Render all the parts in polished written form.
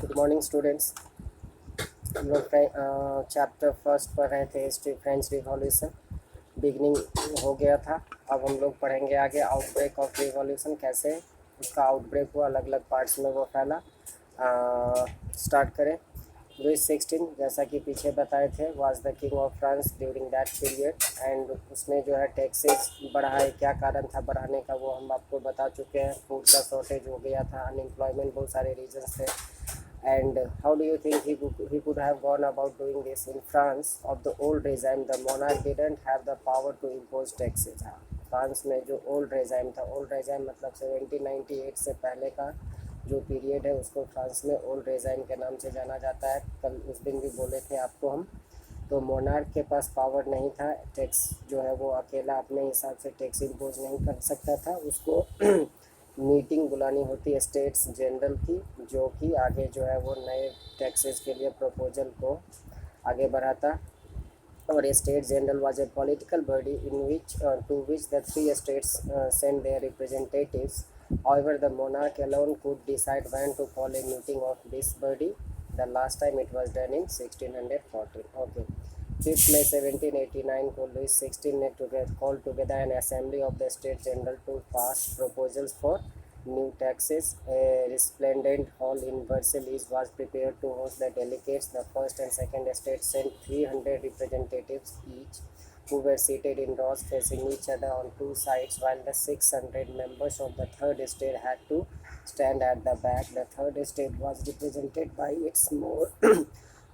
Good morning students. हम लोग chapter first पढ़ रहे थे, हिस्ट्री फ्रेंच रिवॉल्यूशन। बिगनिंग हो गया था। अब हम लोग पढ़ेंगे आगे आउटब्रेक ऑफ रिवॉल्यूशन, कैसे उसका आउटब्रेक हुआ, अलग अलग पार्ट्स में वो फैला। स्टार्ट करें। लुइस 16, जैसा कि पीछे बताए थे, was the king of France during that period and उसने जो है टैक्सेस बढ़ाए। क्या कारण था बढ़ाने का वो हम आपको बता चुके हैं। फूड का शॉर्टेज हो गया था, अनएम्प्लॉयमेंट बहुत सारे रीजन्स थे। And how do you think he could have gone about doing this? In France of the old regime, the monarch didn't have the power to impose taxes. हाँ, France में जो old regime था, old regime मतलब 1798 से पहले का जो period है उसको फ्रांस में ओल्ड regime के नाम से जाना जाता है। कल उस दिन भी बोले थे आपको हम। तो मोनार्क के पास पावर नहीं था, टैक्स जो है वो अकेला अपने हिसाब से टैक्स इम्पोज नहीं कर सकता था। उसको मीटिंग बुलानी होती स्टेट्स जनरल की, जो कि आगे जो है वो नए टैक्सेस के लिए प्रपोजल को आगे बढ़ाता। और state general was a political body in which to which the three states send their representatives. However, the monarch alone could decide when to call a meeting of this body. The last time it was done in 1614. Okay. 5th May 1789 को Louis 16 ने called together an assembly of the States General to pass proposals for new taxes. A resplendent hall in Versailles was prepared to host the delegates. The first and second states sent 300 representatives each, who were seated in rows facing each other on two sides, while the 600 members of the third state had to stand at the back. The third state was represented by its more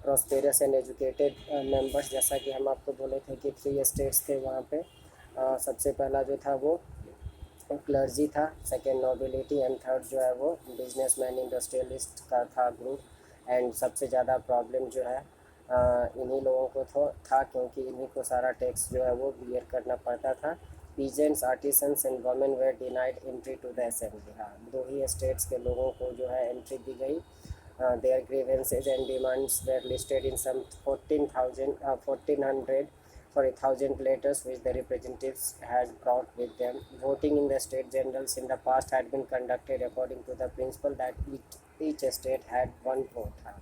prosperous and educated members। जैसा कि हम आपको बोले थे कि 3 states थे वहाँ पे। सबसे पहला जो था वो क्लर्जी था, सेकेंड नोबिलिटी एंड थर्ड जो है वो बिजनेसमैन इंडस्ट्रियलिस्ट का था ग्रुप। एंड सबसे ज़्यादा प्रॉब्लम जो है इन्हीं लोगों को था, क्योंकि इन्हीं को सारा टैक्स जो है वो बियर करना पड़ता था। Peasants, artisans and women were denied entry to the assembly. हाँ, 2 ही स्टेट्स के लोगों को जो है एंट्री दी गई। Their grievances and demands were listed in some 1,000 letters which the representatives had brought with them. Voting in the state generals in the past had been conducted according to the principle that each state had one vote. हाँ,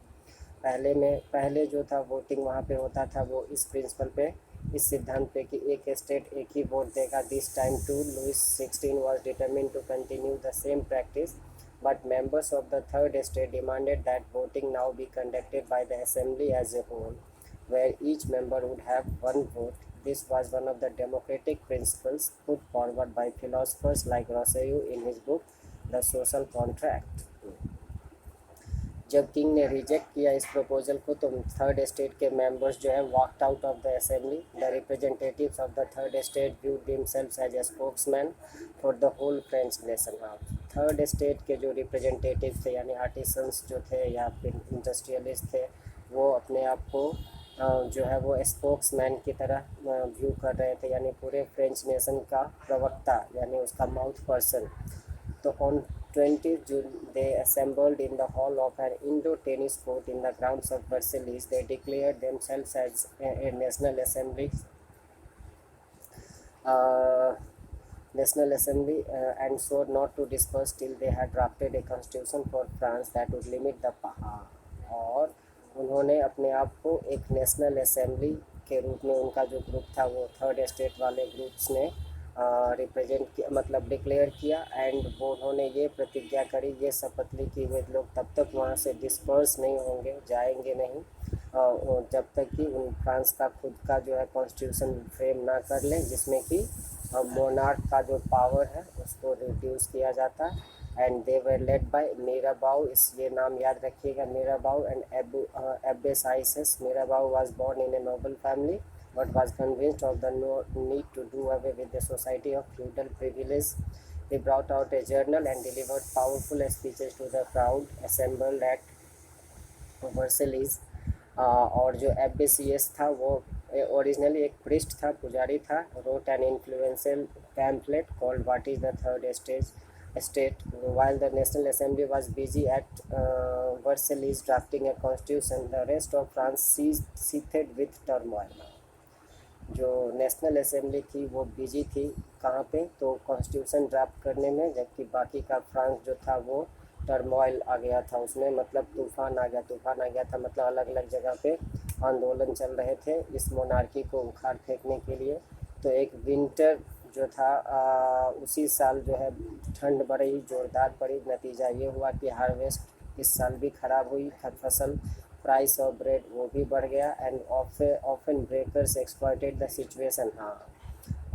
पहले जो था voting वहाँ पे होता था वो इस प्रिंसिपल पे, इस सिद्धांत पे कि एक स्टेट एक ही वोट देगा। This time to Louis 16 was determined to continue the same practice, but members of the third state demanded that voting now be conducted by the assembly as a whole, where each member would have one vote. This was one of the democratic principles put forward by philosophers like Rousseau in his book The Social Contract. जब king ने reject किया इस proposal को तो third state के members जो है walked out of the assembly. The representatives of the third state viewed themselves as a spokesman for the whole French nation. हाँ, थर्ड स्टेट के जो रिप्रेजेंटेटिव थे यानी आर्टिसंस जो थे या फिर इंडस्ट्रियलिस्ट थे, वो अपने आप को जो है वो स्पोक्समैन की तरह व्यू कर रहे थे, यानी पूरे फ्रेंच नेशन का प्रवक्ता यानी उसका माउथ पर्सन। तो on 20th June they assembled in the hall of an indoor tennis court in the grounds of Versailles. They declared themselves as a national assembly, uh, and swore not to disperse till they had drafted a constitution for France that would limit the power. और उन्होंने अपने आप को एक national assembly के रूप में, उनका जो ग्रुप था वो थर्ड स्टेट वाले ग्रुप्स ने रिप्रेजेंट किया, मतलब डिक्लेयर किया। एंड वो उन्होंने ये प्रतिज्ञा करी, ये शपथ ली कि वे लोग तब तक वहाँ से डिस्पर्स नहीं होंगे, जाएंगे नहीं जब तक कि उन फ्रांस का खुद का जो है कॉन्स्टिट्यूशन फ्रेम ना कर लें, जिसमें कि मोनार्क का जो पावर है उसको रिड्यूस किया जाता। And they were led by Mirabeau, इस ये नाम याद रखिएगा, Mirabeau and Abbé Sieyès. Mirabeau was born in a noble family but was convinced of the need to do away with the society of feudal privilege. He brought out a journal and delivered powerful speeches to the crowd assembled at Versailles. और जो एब्बेसियस था वो originally एक priest था, पुजारी था। wrote an influential pamphlet called What is the Third State. While the National Assembly was busy at Versailles drafting a constitution, the rest of France seethed with turmoil. जो national assembly थी वो busy थी कहाँ पे, तो constitution draft करने में, जबकि बाकी का फ्रांस जो था वो टर्मोइल आ गया था उसमें, मतलब तूफान आ गया था, मतलब अलग अलग जगह पे आंदोलन चल रहे थे इस मोनार्की को उखाड़ फेंकने के लिए। तो एक विंटर जो था उसी साल जो है ठंड बड़ी ज़ोरदार पड़ी। नतीजा ये हुआ कि हार्वेस्ट इस साल भी ख़राब हुई, फसल, प्राइस ऑफ ब्रेड वो भी बढ़ गया। And often breakers exploited the situation. हाँ,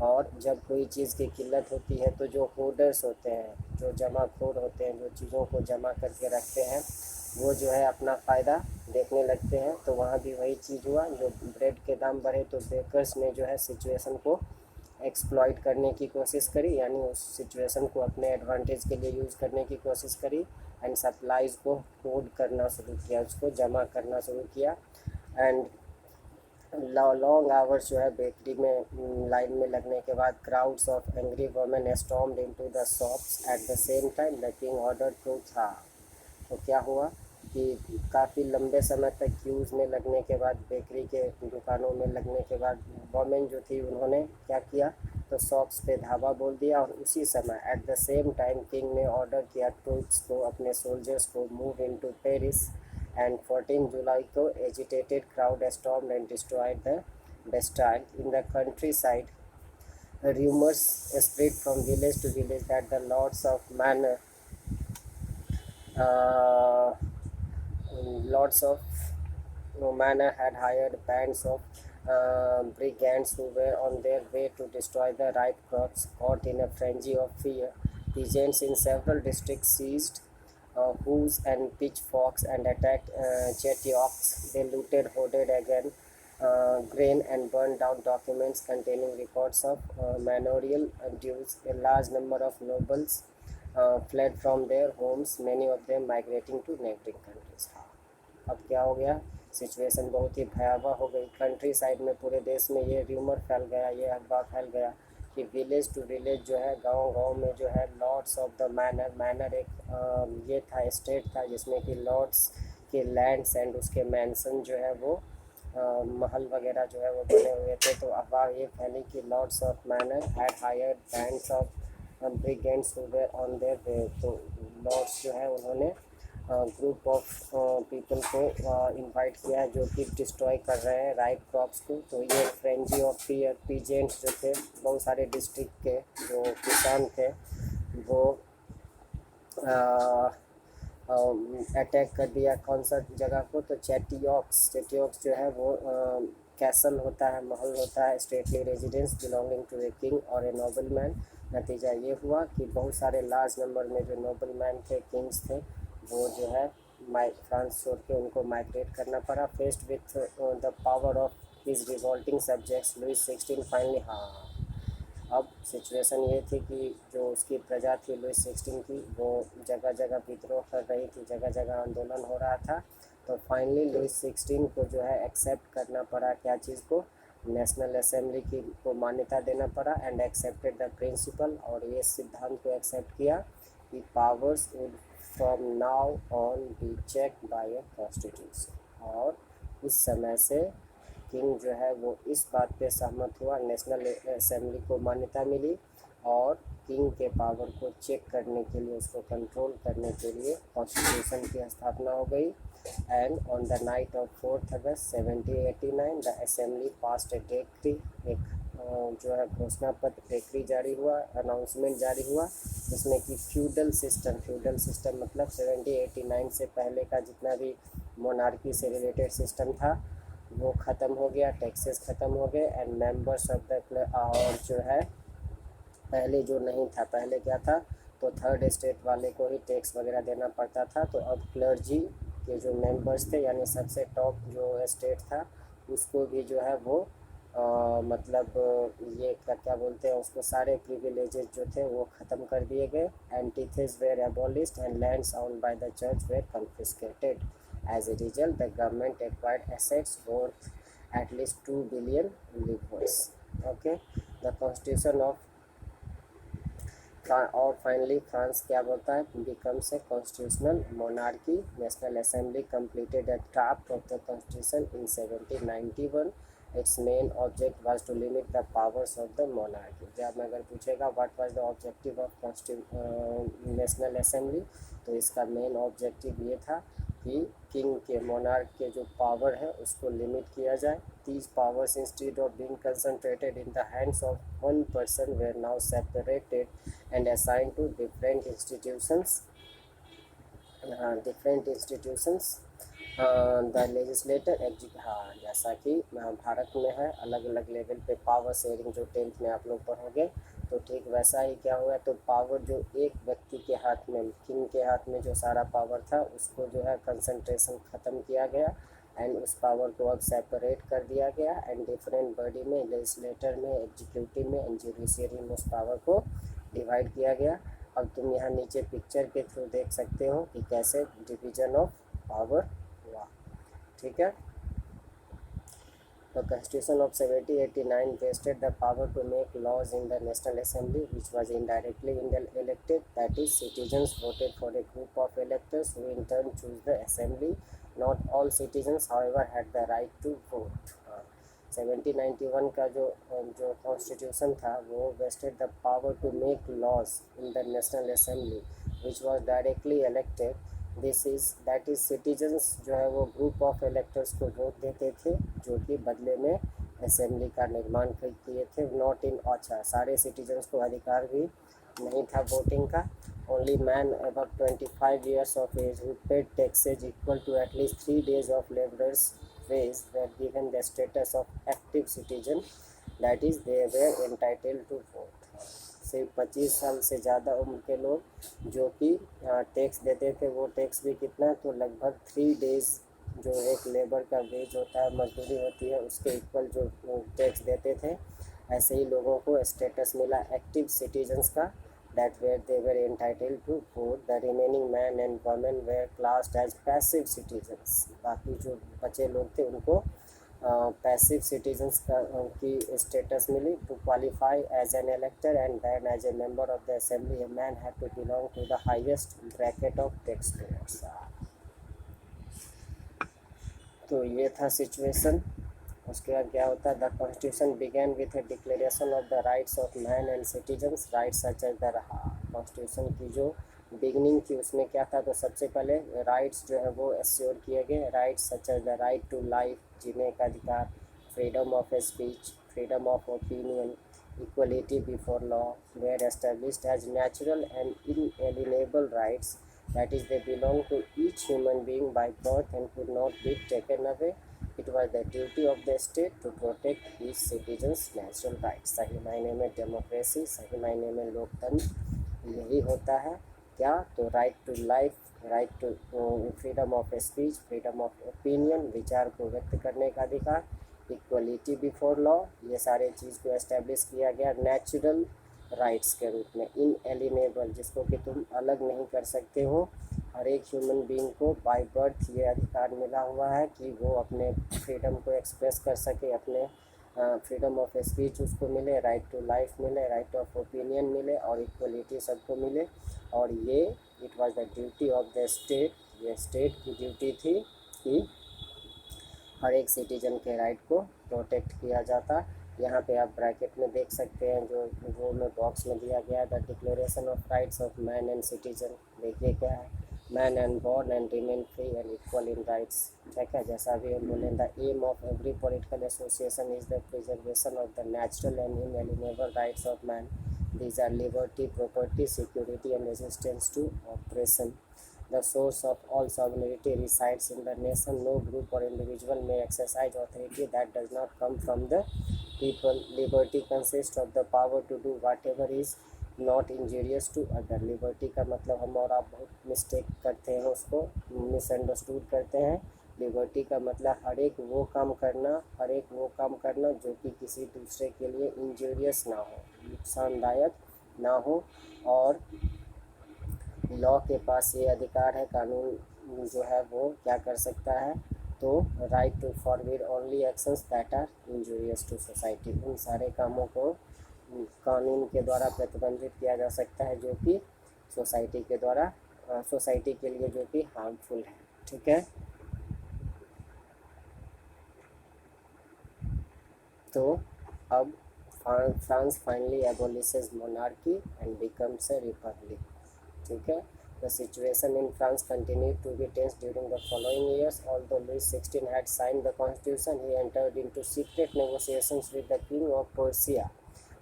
और जब कोई चीज़ की किल्लत होती है तो जो होर्डर्स होते हैं, जो जमाखोर होते हैं, जो चीज़ों को जमा करके रखते हैं, वो जो है अपना फ़ायदा देखने लगते हैं। तो वहाँ भी वही चीज़ हुआ, जो ब्रेड के दाम बढ़े तो बेकर्स ने जो है सिचुएशन को एक्सप्लॉइट करने की कोशिश करी, यानी उस सिचुएशन को अपने एडवांटेज के लिए यूज़ करने की कोशिश करी। एंड सप्लाईज़ को होल्ड करना शुरू किया, उसको जमा करना शुरू किया। एंड लॉन्ग आवर्स जो है बेकरी में लाइन में लगने के बाद crowds of angry women stormed into the shops at the same time the king order to था। तो क्या हुआ कि काफ़ी लंबे समय तक क्यूज़ में लगने के बाद, बेकरी के दुकानों में लगने के बाद वोमेन जो थी उन्होंने क्या किया, तो शॉप्स पे धावा बोल दिया। और उसी समय eight the same time king ने ऑर्डर किया ट्रूप्स को, अपने सोल्जर्स को, मूव इनटू पेरिस। एंड 14 जुलाई को agitated crowd stormed and destroyed the Bastille in the countryside. Rumors spread from village to village that the lords of manor, uh, lords of manor had hired bands of brigands who were on their way to destroy the ripe crops. Caught in a frenzy of fear, peasants in several districts seized hoes and pitchforks and attacked Chetioks. They looted, hoarded again grain and burned down documents containing records of manorial dues. A large number of nobles fled from their homes, many of them migrating to neighboring countries. अब क्या हो गया, situation बहुत ही भयावह हो गई। Country side में पूरे देश में ये र्यूमर फैल गया, ये अफवाह फैल गया कि विलेज टू विलेज जो है, गांव गांव में जो है lords of the manor, manor एक ये था, स्टेट था जिसमें कि लॉर्ड्स के लैंड्स एंड उसके मैंसन जो है वो महल वगैरह जो है वो बने हुए थे। तो अफवाह ये फैली कि lords of manor had hired bands of brigands who were on their way. तो लॉर्ड्स जो है उन्होंने ग्रुप ऑफ पीपल को इनवाइट किया है जो कि डिस्ट्रॉय कर रहे हैं राइप क्रॉप्स को। तो ये फ्रेंजी ऑफ फियर, पीजेंट्स जो थे बहुत सारे डिस्ट्रिक्ट के जो किसान थे वो अटैक कर दिया कौन सा जगह को, तो चेटियोक्स। चेटियोक्स जो है वो कैसल होता है, महल होता है, stately residence belonging to a king और ए नोबल मैन। नतीजा ये हुआ कि बहुत सारे लार्ज नंबर में जो नोबल मैन थे, किंग्स थे, वो जो है फ्रांस छोड़ के उनको माइग्रेट करना पड़ा। Faced with the power of his revolting subjects, Louis 16 finally. हाँ, अब सिचुएशन ये थी कि जो उसकी प्रजा थी लुइस 16 की, वो जगह जगह विद्रोह कर रही थी, जगह जगह आंदोलन हो रहा था। तो फाइनली लुइस 16 को जो है एक्सेप्ट करना पड़ा, क्या चीज़ को, नेशनल असेंबली की को मान्यता देना पड़ा। एंड एक्सेप्टेड द प्रिंसिपल, और ये सिद्धांत को एक्सेप्ट किया कि powers would from now on be check by a constitution. और उस समय से किंग जो है वो इस बात पे सहमत हुआ, नेशनल असेंबली को मान्यता मिली और किंग के पावर को चेक करने के लिए, उसको कंट्रोल करने के लिए कॉन्स्टिट्यूशन की स्थापना हो गई। And on the night of 4 August 1789 the assembly passed A decree, एक जो है घोषणा पत्र, डेक्री जारी हुआ, अनाउंसमेंट जारी हुआ, जिसमें कि फ्यूडल सिस्टम मतलब 1789 से पहले का जितना भी मोनार्की से रिलेटेड सिस्टम था वो ख़त्म हो गया, टैक्सेस ख़त्म हो गए। एंड मेंबर्स ऑफ द, और जो है पहले जो नहीं था, पहले क्या था, तो थर्ड स्टेट वाले को ही टैक्स वगैरह देना पड़ता था। तो अब क्लर्जी के जो मेंबर्स थे, यानी सबसे टॉप जो स्टेट था, उसको भी जो है वो मतलब ये क्या क्या बोलते हैं उसको, सारे प्रिविलेजेस जो थे वो ख़त्म कर दिए गए। And tithes were abolished and lands owned by the church were confiscated. As a result, the government acquired assets worth at least 2 billion livres. Okay, the constitution of और फाइनली फ्रांस क्या बोलता है, becomes a constitutional monarchy. National Assembly completed a draft of the constitution in 1791 its main object was to limit the powers of the monarchy. जब अगर पूछेगा what was the objective of national assembly, तो इसका main objective ये था कि king के monarch के जो पावर है उसको लिमिट किया जाए। These powers, instead of being concentrated in the hands of one person, were now separated and assigned to different institutions. The legislator हाँ, जैसा कि भारत में है अलग अलग लेवल पे पावर शेयरिंग, जो 10th में आप लोग पढ़ोगे, तो ठीक वैसा ही क्या हुआ, तो पावर जो एक व्यक्ति के हाथ में, किंग के हाथ में जो सारा पावर था उसको जो है कंसंट्रेशन ख़त्म किया गया एंड उस पावर को अब सेपरेट कर दिया गया एंड डिफरेंट बॉडी में, लेजिस्लेटर में, एग्जीक्यूटिव में एंड जुडिशरी में उस पावर को डिवाइड किया गया। अब तुम यहाँ नीचे पिक्चर के थ्रू देख सकते हो कि कैसे डिवीजन ऑफ पावर हुआ, ठीक है। The Constitution of 1789 vested the power to make laws in the National Assembly, which was indirectly elected, that is, citizens voted for a group of electors who in turn choose the assembly. Not all citizens, however, had the right to vote. 1791 का जो constitution था वो vested the power to make laws in the national assembly which was directly elected. That is citizens जो है वो group of electors को vote देते थे जो कि बदले में असेंबली का निर्माण किए थे। नॉट इन अच्छा, सारे सिटीजन्स को अधिकार भी नहीं था वोटिंग का। Only man above 25 years of age who paid taxes equal to at least 3 days of laborers wage were given the status of active citizen, that is they were entitled to vote। सिर्फ 25 साल से ज़्यादा उम्र के लोग जो कि tax देते थे, वो टैक्स भी कितना, तो लगभग 3 days जो एक लेबर का वेज होता है, मजदूरी होती है, उसके इक्वल जो टैक्स देते थे, ऐसे ही लोगों को स्टेटस मिला एक्टिव सिटीजन्स का, that where they were entitled to vote. The remaining men and women were classed as passive citizens। बाकी जो बचे लोग थे उनको पैसिव सिटीजन्स की स्टेटस मिली। To qualify as an elector and then as a member of the assembly a man had to belong to the highest bracket of tax payers. तो ये था सिचुएशन। उसके बाद क्या होता है, the constitution began with a declaration of the rights of man and citizens, rights such as the constitution की जो बिगनिंग थी उसमें क्या था, तो सबसे पहले राइट्स जो है वो एश्योर किए गए। Rights such as the right to life, जीने का अधिकार, freedom of speech, freedom of opinion, equality before law were established as natural and inalienable rights, that is they belong to each human being by birth and could not be taken away। It was the duty of the state to protect each citizen's natural rights। सही मायने में democracy, सही मायने में लोकतंत्र यही होता है। क्या, तो right to life, right to freedom of speech, freedom of opinion, विचार को व्यक्त करने का अधिकार, इक्वलिटी बिफोर लॉ, ये सारे चीज़ को एस्टेब्लिश किया गया नेचुरल राइट्स के रूप में। इनएलिनेबल, जिसको कि तुम अलग नहीं कर सकते हो, हर एक ह्यूमन बीइंग को बाय बर्थ ये अधिकार मिला हुआ है कि वो अपने फ्रीडम को एक्सप्रेस कर सके, अपने फ्रीडम ऑफ स्पीच उसको मिले, राइट टू लाइफ मिले, राइट ऑफ ओपिनियन मिले और इक्वलिटी सबको मिले। और ये it was the duty of the state, ये स्टेट की ड्यूटी थी कि हर एक सिटीजन के राइट को प्रोटेक्ट किया जाता। यहाँ पे आप ब्रैकेट में देख सकते हैं जो वो में बॉक्स में दिया गया है, the declaration of rights of man and citizen. देखिए क्या है, man and born and remain free and equal in rights. ठीक है, जैसा भी हम बोलें, the aim of every political association is the preservation of the natural and inalienable rights of man. These are liberty, property, security and resistance to oppression. The source of all sovereignty resides in the nation. No group or individual may exercise authority that does not come from the people। Liberty consists of the power to do whatever is not injurious to other। Liberty का मतलब हम और आप बहुत mistake करते हैं, उसको misunderstood करते हैं। लिबर्टी का मतलब हर एक वो काम करना जो कि किसी दूसरे के लिए इंजूरियस ना हो, नुकसानदायक ना हो। और लॉ के पास ये अधिकार है, कानून जो है वो क्या कर सकता है, तो right to forbid only actions that are injurious to society. उन सारे कामों को कानून के द्वारा प्रतिबंधित किया जा सकता है जो कि सोसाइटी के द्वारा सोसाइटी के लिए जो कि हार्मफुल है। ठीक है, तो अब France finally abolishes monarchy and becomes a republic. ठीक है। The situation in France continued to be tense during the following years. Although Louis XVI had signed the constitution, he entered into secret negotiations with the King of Prussia.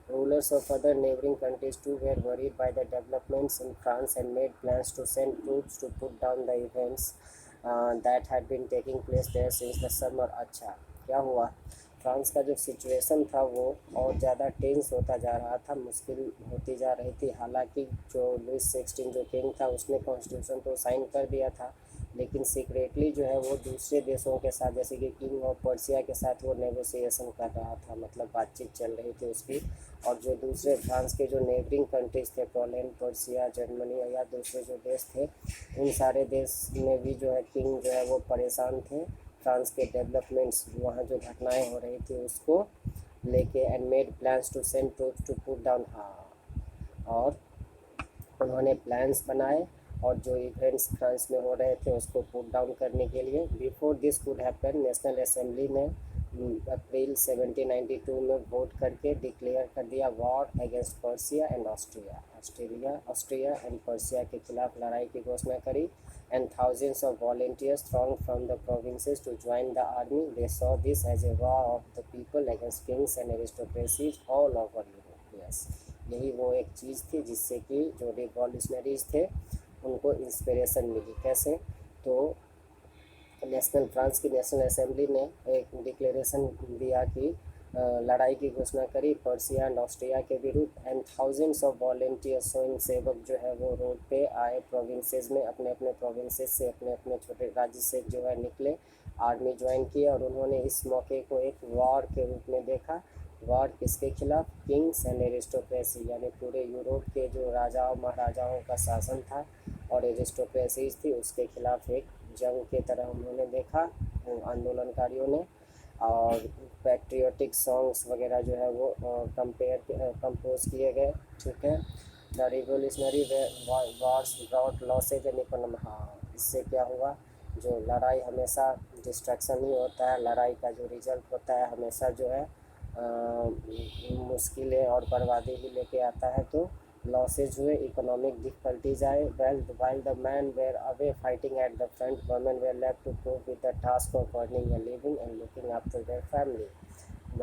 Rulers of other neighboring countries too were worried by the developments in France and made plans to send troops to put down the events that had been taking place there since the summer। अच्छा, क्या हुआ? France का जो situation था वो और ज़्यादा tense होता जा रहा था, मुश्किल होती जा रही थी। हालांकि जो लुइस 16 जो किंग था उसने कॉन्स्टिट्यूशन तो साइन कर दिया था, लेकिन सीक्रेटली जो है वो दूसरे देशों के साथ, जैसे कि किंग ऑफ पर्सिया के साथ वो नेगोशिएशन कर रहा था, मतलब बातचीत चल रही थी उसकी। और जो दूसरे फ्रांस के जो नेबरिंग कंट्रीज थे, पोलैंड, पर्सिया, जर्मनी या दूसरे जो देश थे, उन सारे देश में भी जो है किंग जो है वो परेशान थे फ्रांस के डेवलपमेंट्स, वहाँ जो घटनाएं हो रही थी उसको लेके। And made plans to send troops to put down, हाँ, और उन्होंने प्लान्स बनाए और जो इवेंट्स फ्रांस में हो रहे थे उसको पुट डाउन करने के लिए। Before this could happen, national assembly ने अप्रैल 1792 में वोट करके डिक्लेयर कर दिया war against Prussia and Austria and Prussia के खिलाफ लड़ाई की घोषणा करी। And thousands of volunteers thronged from the provinces to join the army. They saw this as a war of the people against kings and aristocracies all over Europe. Yes, यही वो एक चीज़ थी जिससे कि जो रिवॉल्यूशनरीज थे उनको इंस्पिरेशन मिली। कैसे? तो फ्रांस की नेशनल असेंबली ने एक डिक्लेरेशन दिया कि लड़ाई की घोषणा करी पर्सिया एंड ऑस्ट्रिया के विरुद्ध। एंड थाउजेंड्स ऑफ वॉलेंटियर्स, स्वयं सेवक जो है वो रोड पे आए, प्रोविंसेस में अपने अपने प्रोविंसेस से, अपने अपने छोटे राज्य से जो है निकले, आर्मी ज्वाइन किया और उन्होंने इस मौके को एक वॉर के रूप में देखा। वॉर किसके खिलाफ? किंग्स एंड एरिस्टोक्रेसी, यानी पूरे यूरोप के जो राजाओं महाराजाओं का शासन था और एरिस्टोक्रेसीज थी उसके खिलाफ एक जंग के तरह उन्होंने देखा आंदोलनकारियों ने। और पैट्रियोटिक सॉन्ग्स वगैरह जो है वो कंपोज किए गए। ठीक है। The revolutionary Wars brought losses and economy, हाँ, इससे क्या हुआ? जो लड़ाई हमेशा डिस्ट्रक्शन ही होता है, लड़ाई का जो रिजल्ट होता है हमेशा जो है मुश्किलें और बर्बादी ही लेके आता है। तो लॉसेज हुए, इकोनॉमिक डिफिकल्टीज आए। while the men were away fighting at the front, women were left to cope with the task of earning a living and looking after their family।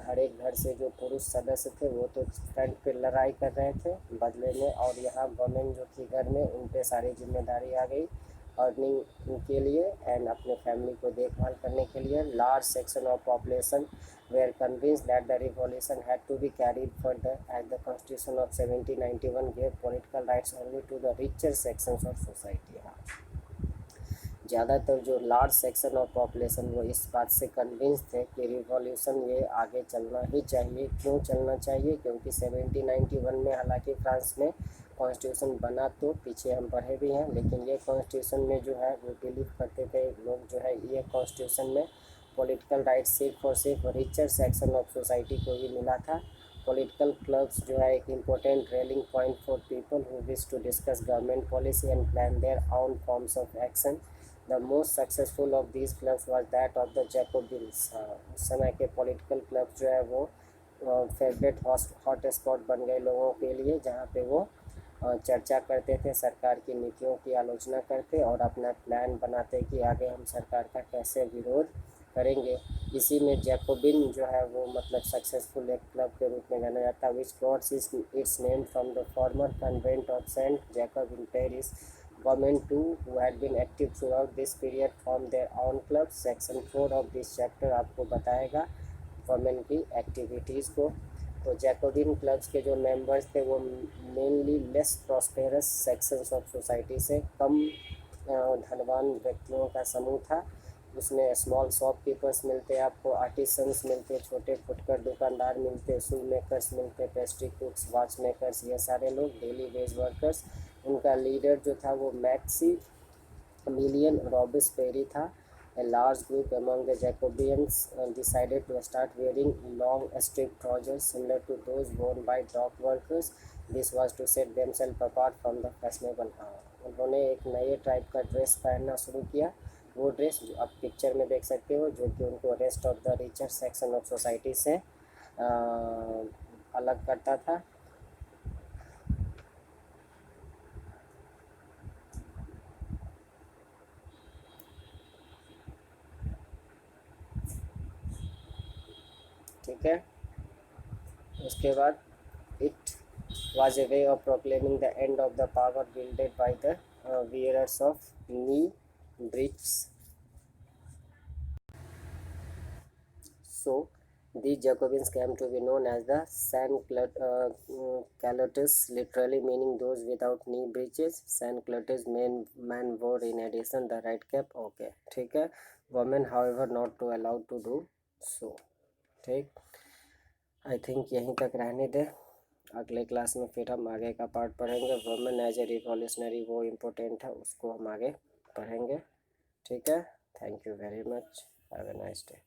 हर एक घर से जो पुरुष सदस्य थे वो तो फ्रंट पे लड़ाई कर रहे थे बदले में, और यहाँ वुमेन जो थी घर में, उन पे सारी जिम्मेदारी आ गई अर्निंग के लिए एंड अपने फैमिली को देखभाल करने के लिए। Large section of population were convinced that the revolution had to be carried further, as the Constitution of 1791 gave political rights only to the richer sections of society। ज़्यादातर जो लार्ज सेक्शन ऑफ पॉपुलेशन वो इस बात से convince थे कि revolution ये आगे चलना ही चाहिए। क्यों चलना चाहिए? क्योंकि 1791 में हालांकि फ्रांस में कॉन्स्टिट्यूशन बना, तो पीछे हम पढ़े भी हैं, लेकिन ये कॉन्स्टिट्यूशन में जो है वो बिलीव करते थे लोग जो है ये कॉन्स्टिट्यूशन में पॉलिटिकल राइट्स सिर्फ और सिर्फ रिचर सेक्शन ऑफ सोसाइटी को ही मिला था। पॉलिटिकल क्लब्स जो है एक important rallying point for people who wish to discuss government policy and plan their own forms of action. The most successful of these clubs was that of the Jacobins. उस समय के political club जो है वो favourite hot spot बन गए लोगों के लिए, जहाँ पे वो चर्चा करते थे, सरकार की नीतियों की आलोचना करते और अपना प्लान बनाते कि आगे हम सरकार का कैसे विरोध करेंगे। इसी में जैकोबिन जो है वो मतलब सक्सेसफुल एक क्लब के रूप में जाना जाता है। Which gots its name from the former convent of saint Jacob in Paris. Women too, who had been active throughout this period, formed their own clubs। Section 4 of this chapter आपको बताएगा women की activities को। तो Jacobian clubs के जो members थे वो mainly less prosperous sections of society से, कम धनवान व्यक्तियों का समूह था। उसमें स्मॉल शॉपकीपर्स मिलते, आपको आर्टिसंस मिलते, छोटे फुटकर दुकानदार मिलते, शू मेकर्स मिलते, पेस्ट्री कुक्स, वॉच मेकर्स, ये सारे लोग डेली वेज वर्कर्स। उनका लीडर जो था वो मैक्सी मिलियन रॉबिस्पेरी था। A large group among the Jacobians decided to start wearing long striped trousers similar to those worn by dock workers। This was to set themselves apart from the fashionable। उन्होंने एक नए type का dress पहनना शुरू किया। वो dress जो आप पिक्चर में देख सकते हो, जो कि उनको rest of the richer section of society से अलग करता था। ठीक है, उसके बाद it was a way of proclaiming the end of the power wielded by the wearers of knee breeches. So, these Jacobins came to be known as the Sans-Culottes, literally meaning those without knee breeches. Sans-Culottes man wore in addition the right cap. Okay, ठीक है. Women, however, not to allowed to do so. ठीक, I think यहीं तक रहने दे. अगले class में फिर हम आगे का पार्ट पढ़ेंगे. वुमेन एज ए रिवॉल्यूशनरी, वो इम्पोर्टेंट है, उसको हम आगे पढ़ेंगे. ठीक है, thank you very much, have a nice day.